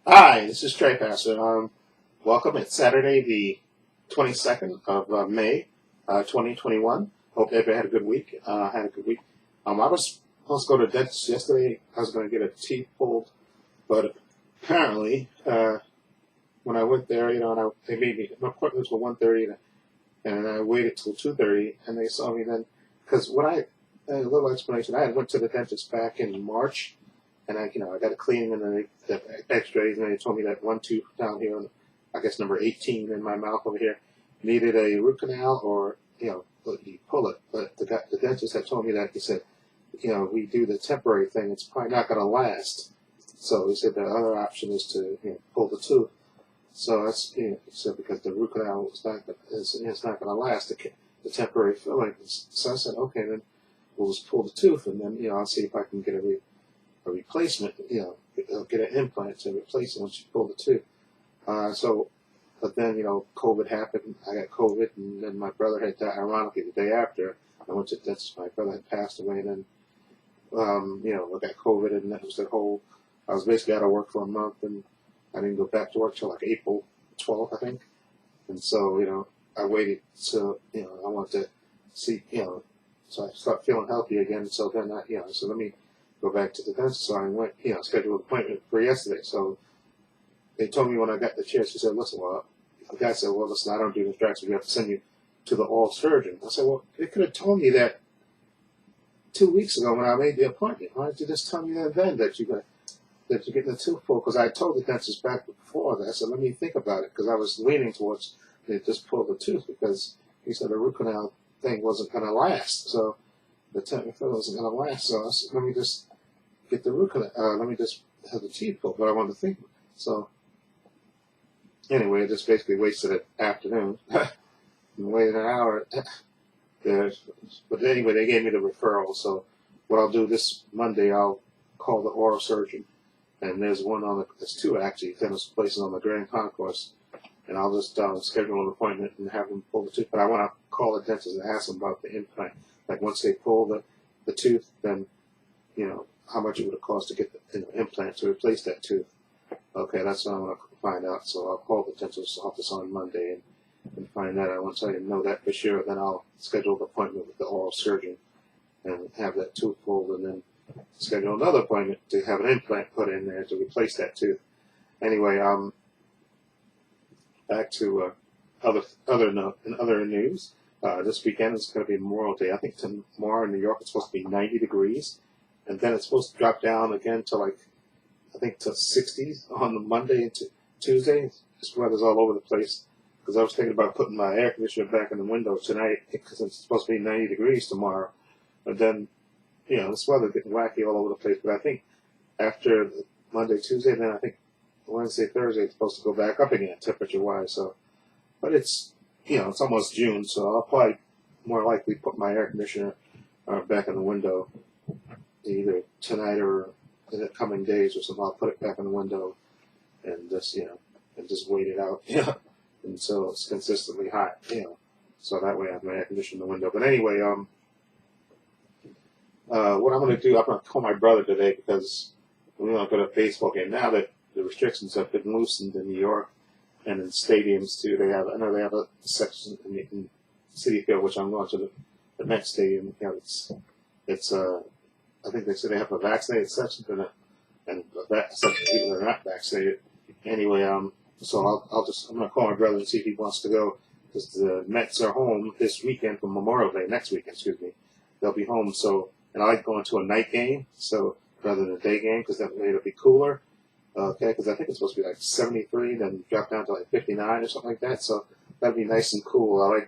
Hi, this is Trepacer. Welcome. It's Saturday, the 22nd of May, 2021. Hope everybody had a good week. Had a good week. I was supposed to go to the dentist yesterday. I was going to get a teeth pulled, but apparently, when I went there, and they made me, my appointment was for 1:30, and I waited till 2:30, and they saw me then, because a little explanation, I had went to the dentist back in March, and I got a cleaning and then the X-rays, and they told me that one tooth down here, I guess number 18 in my mouth over here, needed a root canal or you pull it. But the dentist had told me that he said, we do the temporary thing. It's probably not going to last. So he said the other option is to pull the tooth. So that's he said because the root canal it's not going to last. The temporary filling. So I said okay, then we'll just pull the tooth and then I'll see if I can get a replacement, get an implant to replace it once you pull the tooth. But then, COVID happened. I got COVID, and then my brother had died. Ironically, the day after, I went to the dentist. My brother had passed away, and then, I got COVID, and that was I was basically out of work for a month, and I didn't go back to work till like April 12th, I think. And so, I waited till, I wanted to see, so I started feeling healthy again. So then I said, let me go back to the dentist. So I went, scheduled an appointment for yesterday. So they told me when I got the chair, she said, listen, the guy said, well, listen, I don't do distractions. We have to send you to the oral surgeon. I said, well, they could have told me that 2 weeks ago when I made the appointment. Why didn't you just tell me then that you're getting the tooth pulled? Because I told the dentist back before that. I said, let me think about it, because I was leaning towards they just pull the tooth, because he said the root canal thing wasn't going to last. So the technical wasn't going to last. So I said, let me just get the root canal. Let me just have the teeth pulled. But I wanted to think. So anyway, I just basically wasted an afternoon and waited an hour there. But anyway, they gave me the referral. So what I'll do this Monday, I'll call the oral surgeon. And there's there's two actually, dentist places on the Grand Concourse. And I'll just schedule an appointment and have them pull the tooth. But I want to call the dentist and ask them about the implant. Like once they pull the tooth, then, how much it would cost to get the implant to replace that tooth. Okay, that's what I want to find out. So I'll call the dentist's office on Monday and find that out. Once I know that for sure, then I'll schedule an appointment with the oral surgeon and have that tooth pulled, and then schedule another appointment to have an implant put in there to replace that tooth. Anyway, back to other news. This weekend is going to be Memorial Day. I think tomorrow in New York it's supposed to be 90 degrees, and then it's supposed to drop down again to I think to 60s on Monday and Tuesday. This weather's all over the place, because I was thinking about putting my air conditioner back in the window tonight, because it's supposed to be 90 degrees tomorrow. But then, this weather's getting wacky all over the place. But I think after Monday, Tuesday, then I think Wednesday, Thursday, it's supposed to go back up again temperature-wise. So, but it's almost June, so I'll probably more likely put my air conditioner back in the window either tonight or in the coming days or something. I'll put it back in the window and just wait it out, until it's consistently hot, so that way I have my air conditioner in the window. But anyway, what I'm going to do, I'm going to call my brother today, because we're going to go to a baseball game now that the restrictions have been loosened in New York and in stadiums too. I know they have a section in City Field, which I'm going to the Met Stadium. It's I think they say they have a vaccinated section and a section of people that are not vaccinated. Anyway, so I'm going to call my brother and see if he wants to go, because the Mets are home this weekend for Memorial Day, next weekend, excuse me. They'll be home, and I like going to a night game, so rather than a day game, because that way it'll be cooler. Okay, because I think it's supposed to be like 73, then drop down to like 59 or something like that. So that'd be nice and cool.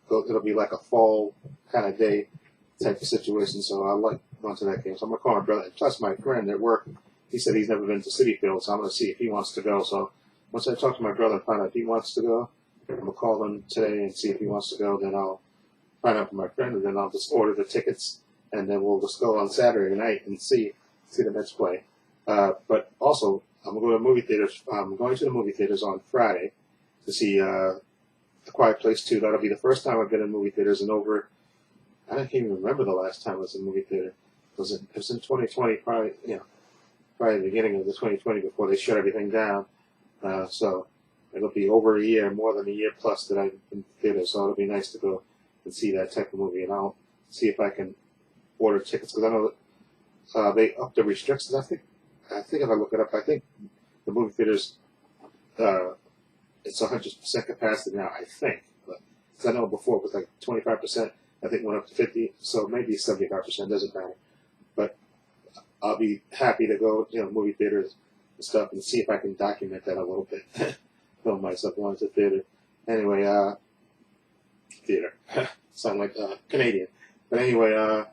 It'll be like a fall kind of day type of situation. So I like going to that game. So I'm gonna call my brother. Plus my friend at work, he said he's never been to Citi Field, so I'm gonna see if he wants to go. So once I talk to my brother and find out if he wants to go, I'm gonna call him today and see if he wants to go. Then I'll find out from my friend, and then I'll just order the tickets, and then we'll just go on Saturday night and see the Mets play. But also, I'm going to the movie theaters. I'm going to the movie theaters on Friday to see A Quiet Place 2. That'll be the first time I've been in movie theaters in over. I can't even remember the last time I was in a movie theater. It was in 2020, probably probably the beginning of the 2020 before they shut everything down. So it'll be over a year, more than a year plus that I'm in theater. So it'll be nice to go and see that type of movie, and I'll see if I can order tickets because I know that they upped the restrictions. I think if I look it up, I think the movie theaters it's 100% capacity now. I think, but cause I know before it was like 25%. I think went up to 50, so maybe 75%. Doesn't matter. But I'll be happy to go, movie theaters and stuff, and see if I can document that a little bit. Film myself going to theater. Anyway, theater. Sound like Canadian. But anyway,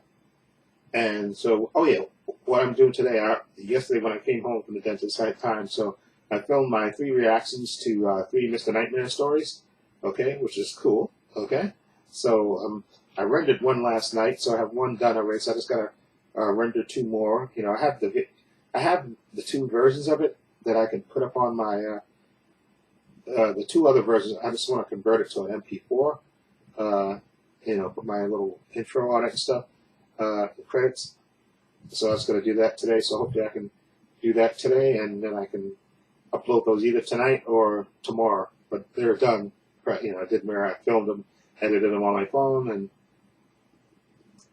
and so, oh yeah, what I'm doing today, yesterday when I came home from the dentist, I had time, so I filmed my 3 reactions to 3 Mr. Nightmare stories, okay, which is cool, okay? So, I rendered 1 last night, so I have 1 done already, so I just gotta render 2 more. I have the 2 versions of it that I can put up on my, the 2 other versions, I just want to convert it to an MP4, put my little intro on it and stuff, the credits. So I was going to do that today, so hopefully I can do that today, and then I can upload those either tonight or tomorrow. But they're done. Right, I did where I filmed them, edited them on my phone, and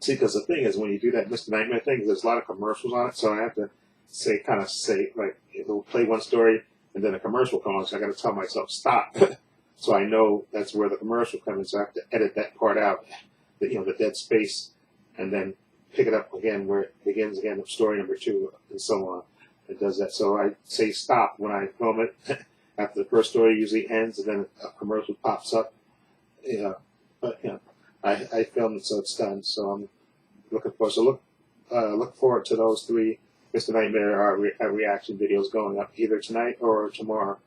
see, because the thing is, when you do that Mr. Nightmare thing, there's a lot of commercials on it, so I have to say, like, it'll play one story, and then a commercial comes on, so I got to tell myself, stop. So I know that's where the commercial comes in, so I have to edit that part out, the dead space, and then pick it up again where it begins again, story number 2, and so on. It does that. So I say stop when I film it. After the first story usually ends, and then a commercial pops up. But I filmed it, so it's done. So I'm looking forward. So look forward to those 3 Mr. Nightmare reaction videos going up either tonight or tomorrow.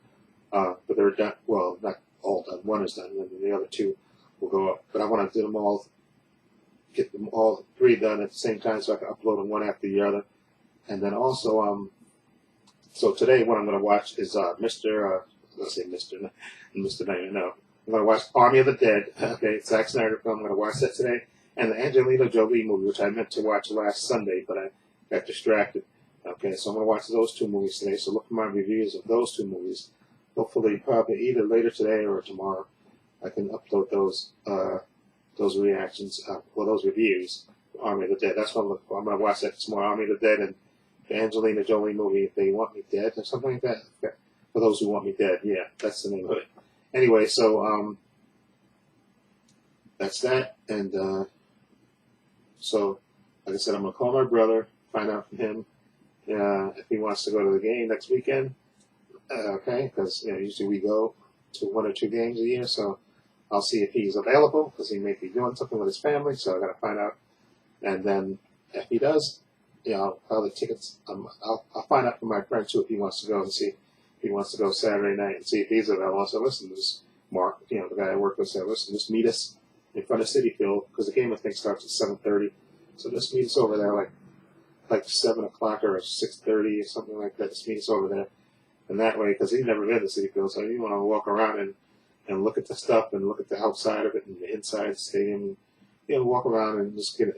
But they're done. Well, not all done. 1 is done, and then the other 2 will go up. But I want to do them all. Get them all 3 done at the same time, so I can upload them one after the other. And then also, so today what I'm going to watch is Mr. Nightmare. No, I'm going to watch Army of the Dead. Okay, Zack Snyder film. I'm going to watch that today, and the Angelina Jolie movie, which I meant to watch last Sunday, but I got distracted. Okay, so I'm going to watch those 2 movies today. So look for my reviews of those 2 movies. Hopefully, probably either later today or tomorrow, I can upload those reactions, those reviews, Army of the Dead. That's what I'm looking for. I'm going to watch that tomorrow, Army of the Dead, and the Angelina Jolie movie, If They Want Me Dead, or something like that. Okay. For those who want me dead, yeah, that's the name of it. Anyway, so, that's that, and, so, like I said, I'm going to call my brother, find out from him, if he wants to go to the game next weekend, okay, because, usually we go to 1 or 2 games a year, so I'll see if he's available, because he may be doing something with his family, so I got to find out. And then if he does, I'll the tickets. I'll find out from my friend too if he wants to go and see if he wants to go Saturday night and see if he's available. So listen, this Mark, the guy I work with, said, listen, just meet us in front of Citi Field because the game I think starts at 7:30. So just meet us over there like 7 o'clock or 6:30 or something like that. Just meet us over there, and that way, because he's never been to Citi Field, so you want to walk around and look at the stuff and look at the outside of it and the inside of the stadium, and walk around and just get it,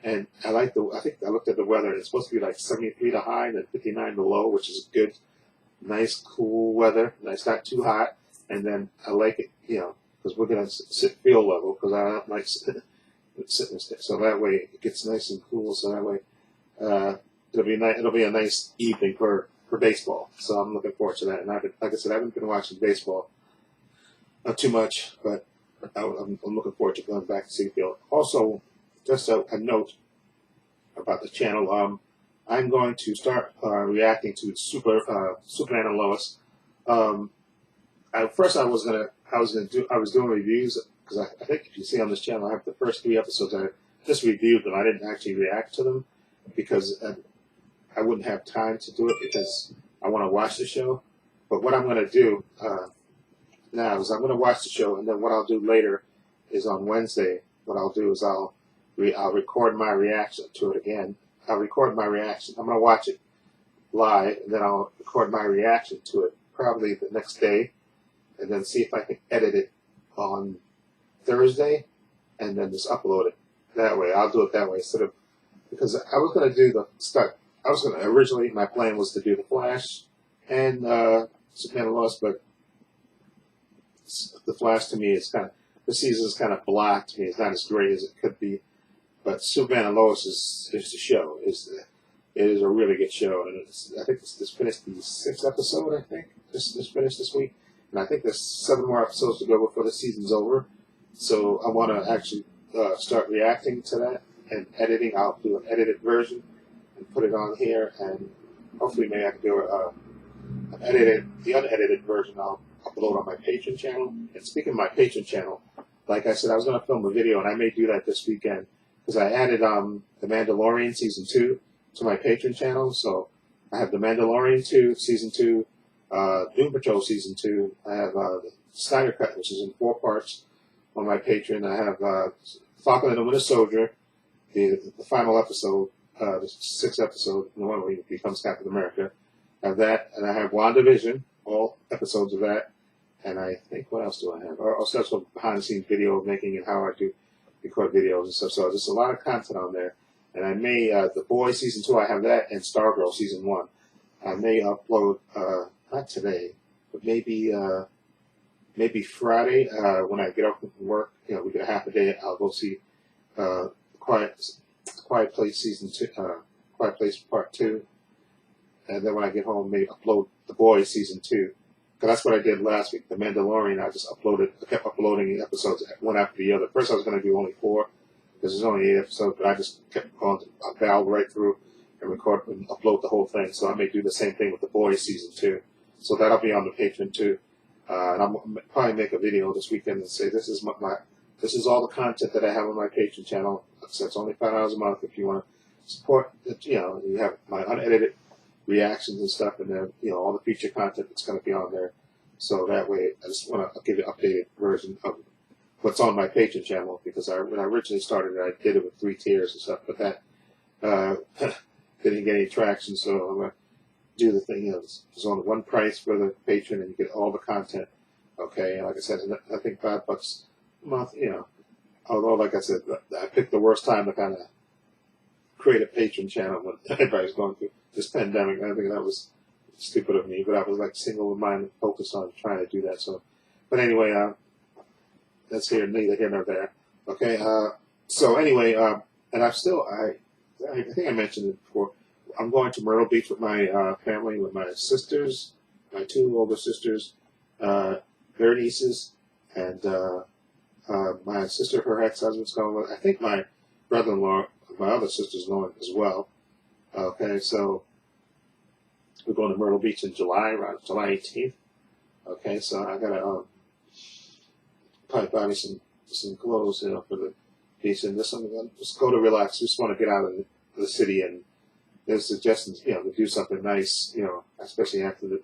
And I think I looked at the weather. It's supposed to be like 73 to high and then 59 to low, which is good, nice, cool weather. It's not too hot. And then I like it, because we're going to sit field level because I don't like sitting there. So that way it gets nice and cool. So that way it'll be a nice evening for baseball. So I'm looking forward to that. And like I said, I haven't been watching baseball too much, but I'm looking forward to going back to Citi Field. Also, just a note about the channel. I'm going to start reacting to Superman and Lois. At first, I was doing reviews because I think if you see on this channel, I have the first 3 episodes. I just reviewed them. I didn't actually react to them because I wouldn't have time to do it because I want to watch the show. But what I'm going to do now is I'm going to watch the show, and then what I'll do later is on Wednesday. What I'll do is I'll record my reaction to it again. I'll record my reaction. I'm going to watch it live, and then I'll record my reaction to it probably the next day, and then see if I can edit it on Thursday, and then just upload it that way. I'll do it that way instead of, because I was going to do I was gonna originally my plan was to do the Flash and Superman and Lois, but the Flash to me is kind of the season is kind of black to me. It's not as great as it could be, but Superman and Lois is the show. It is a really good show, and I think this finished the 6th episode. I think this finished this week, and I think there's 7 more episodes to go before the season's over. So I want to actually start reacting to that and editing. I'll do an edited version and put it on here, and hopefully maybe I can do the unedited version. I'll upload on my Patreon channel. And speaking of my Patreon channel, like I said, I was going to film a video, and I may do that this weekend because I added The Mandalorian Season 2 to my Patreon channel. So I have The Mandalorian 2 Season 2, Doom Patrol Season 2. I have the Snyder Cut, which is in 4 parts on my Patreon. I have Falcon and the Winter Soldier, the final episode, the 6th episode, the one where he becomes Captain America. I have that, and I have WandaVision, all episodes of that. And I think, what else do I have? Also, that's a behind-the-scenes video making and how I do record videos and stuff. So there's a lot of content on there. And I may, The Boys Season 2, I have that, and Stargirl Season 1. I may upload, not today, but maybe Friday, when I get up from work, we get a half a day, I'll go see Quiet Place Season 2, Quiet Place Part 2. And then when I get home, maybe upload The Boys Season 2. Because that's what I did last week. The Mandalorian, I kept uploading episodes one after the other. First I was going to do only 4, because there's only 8 episodes, but I just kept going, I barreled right through and record and upload the whole thing. So I may do the same thing with The Boys Season 2. So that'll be on the Patreon too. And I'll probably make a video this weekend and say this is all the content that I have on my Patreon channel. So it's only $5 a month if you want to support it. You have my unedited reactions and stuff, and then all the feature content that's going to be on there. So that way, I just want to give you an updated version of what's on my Patreon channel, because when I originally started it, I did it with 3 tiers and stuff, but that didn't get any traction. So I'm going to do the thing. There's only one price for the Patreon, and you get all the content. Okay, and like I said, I think $5 a month. Although, like I said, I picked the worst time to kind of create a Patreon channel when everybody's going through this pandemic. I think that was stupid of me, but I was like single-minded, focused on trying to do that. So, but anyway, that's neither here nor there. Okay, so anyway, and I think I mentioned it before. I'm going to Myrtle Beach with my family, with my sisters, my 2 older sisters, their nieces, and my sister, her ex-husband's going. I think my brother-in-law, my other sister's going as well. Okay, so we're going to Myrtle Beach in July, around July 18th. Okay, so I gotta probably buy me some clothes, for the beach, and just go to relax. Just want to get out of the city, and there's suggestions, to do something nice, especially after the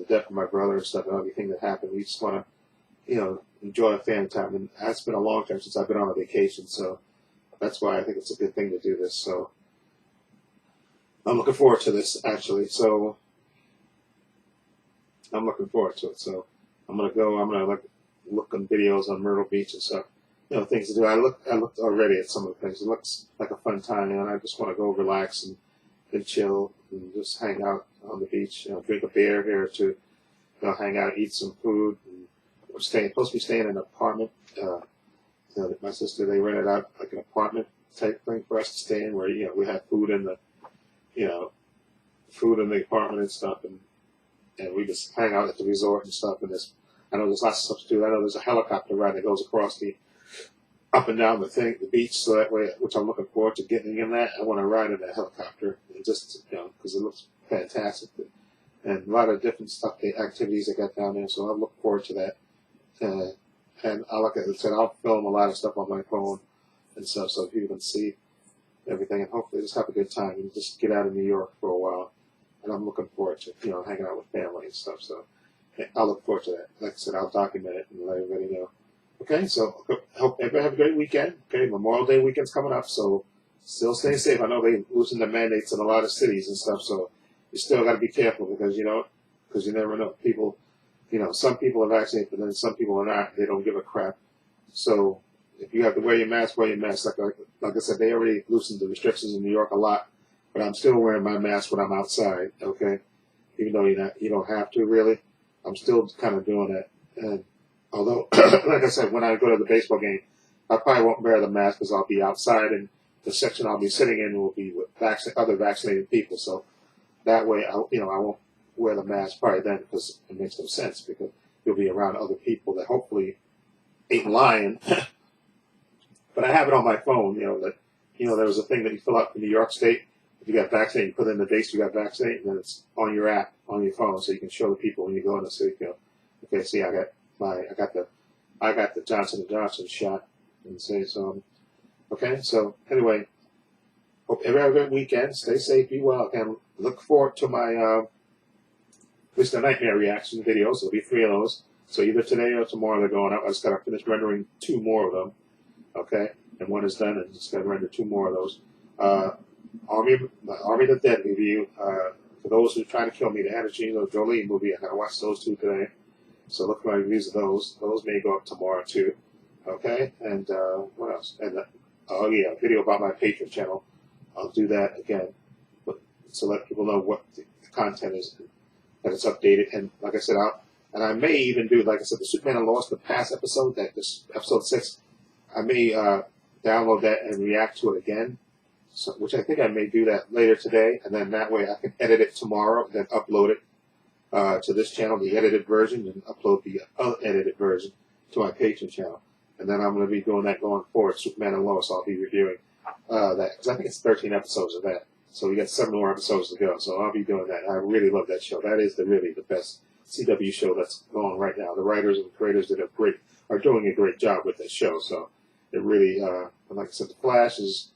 death of my brother and stuff and everything that happened. We just want to, enjoy a family time, and it's been a long time since I've been on a vacation, so that's why I think it's a good thing to do this. So I'm looking forward to this, actually. So I'm looking forward to it. So I'm gonna look on videos on Myrtle Beach and stuff. Things to do. I looked already at some of the things. It looks like a fun time, and I just want to go relax and chill and just hang out on the beach. Drink a beer here or two. Hang out, eat some food. And we're supposed to be staying in an apartment. My sister, they rented out like an apartment type thing for us to stay in, where we have food in the apartment and stuff, and we just hang out at the resort and stuff. And I know there's lots of stuff to do. I know there's a helicopter ride that goes across up and down the beach, so that way, which I'm looking forward to getting in that. I want to ride in that helicopter, and just because it looks fantastic, and a lot of different stuff, the activities they got down there. So I look forward to that. And like I said, I'll film a lot of stuff on my phone and stuff, so people can see everything, and hopefully just have a good time and just get out of New York for a while. And I'm looking forward to hanging out with family and stuff. So I'll look forward to that. Like I said, I'll document it and let everybody know. Okay, so I hope everybody have a great weekend. Okay, Memorial Day weekend's coming up, so still stay safe. I know they loosened the mandates in a lot of cities and stuff, so you still got to be careful, because you never know. People, some people are vaccinated, but then some people are not. They don't give a crap. So if you have to wear your mask, wear your mask. Like I said, they already loosened the restrictions in New York a lot. but I'm still wearing my mask when I'm outside. Okay, even though you don't have to really, I'm still kind of doing it. And although, like I said, when I go to the baseball game, I probably won't wear the mask because I'll be outside, and the section I'll be sitting in will be with other vaccinated people. So that way, I won't wear the mask probably then because it makes no sense because you'll be around other people that hopefully ain't lying. But I have it on my phone. There was a thing that you fill out for New York State. If you got vaccinated, you put in the dates you got vaccinated, and then it's on your app on your phone, so you can show the people when you go in the city. Okay, see, I got the Johnson & Johnson shot, and say so. Okay, so anyway, hope everyone have a good weekend. Stay safe, be well, and look forward to my Mr. Nightmare reaction videos. There'll be 3 of those. So either today or tomorrow they're going up. I just got to finish rendering 2 more of them. Okay, and one is done, and just got to render 2 more of those. Army of the Dead review. For those who try to kill me, the Angelina Jolie movie. I got to watch those 2 today. So look for my reviews of those. Those may go up tomorrow too. Okay, and what else? And oh yeah, a video about my Patreon channel. I'll do that again, but to let people know what the content is, that it's updated. And like I said, I may even do, like I said, the Superman and Lois, the past episode, this episode 6. I may download that and react to it again, which I think I may do that later today, and then that way I can edit it tomorrow, then upload it to this channel, the edited version, and upload the unedited version to my Patreon channel. And then I'm going to be doing that going forward. Superman and Lois, I'll be reviewing that, because I think it's 13 episodes of that. So we got 7 more episodes to go, so I'll be doing that. I really love that show. That is really the best CW show that's going right now. The writers and creators are doing a great job with that show. So it really, like I said, the Flash is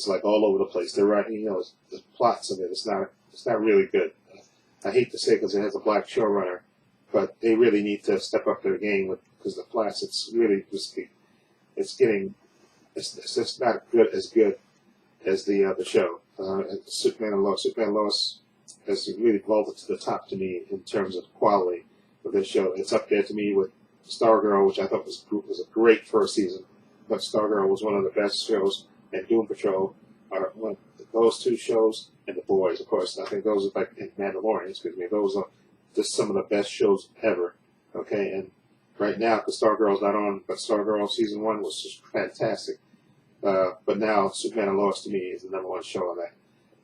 like all over the place. They're writing, the plots of it. It's not really good. I hate to say it because it has a black showrunner, but they really need to step up their game because the Flash, it's really just it's just not as good as the show. Superman and Lois has really vaulted to the top to me in terms of quality of this show. It's up there to me with Stargirl, which I thought was a great first season, but Stargirl was one of the best shows, and Doom Patrol are those 2 shows, and The Boys, of course. I think those are like Mandalorian, excuse me. Those are just some of the best shows ever. Okay, and right now, because Stargirl's not on, but Stargirl season 1 was just fantastic. But now Superman and Lois to me is the #1 show on that.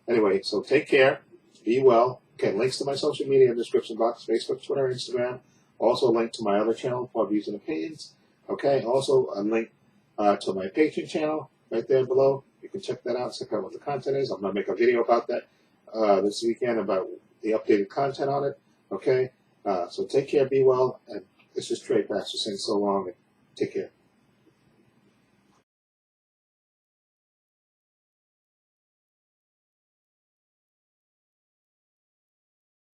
Anyway, so take care, be well. Okay, links to my social media in the description box: Facebook, Twitter, Instagram. Also a link to my other channel called Views and Opinions. Okay, also a link to my Patreon channel right there below. You can check that out, check out what the content is. I'm going to make a video about that this weekend, about the updated content on it. Okay, so take care, be well, and this is Trepacer saying so long, and take care.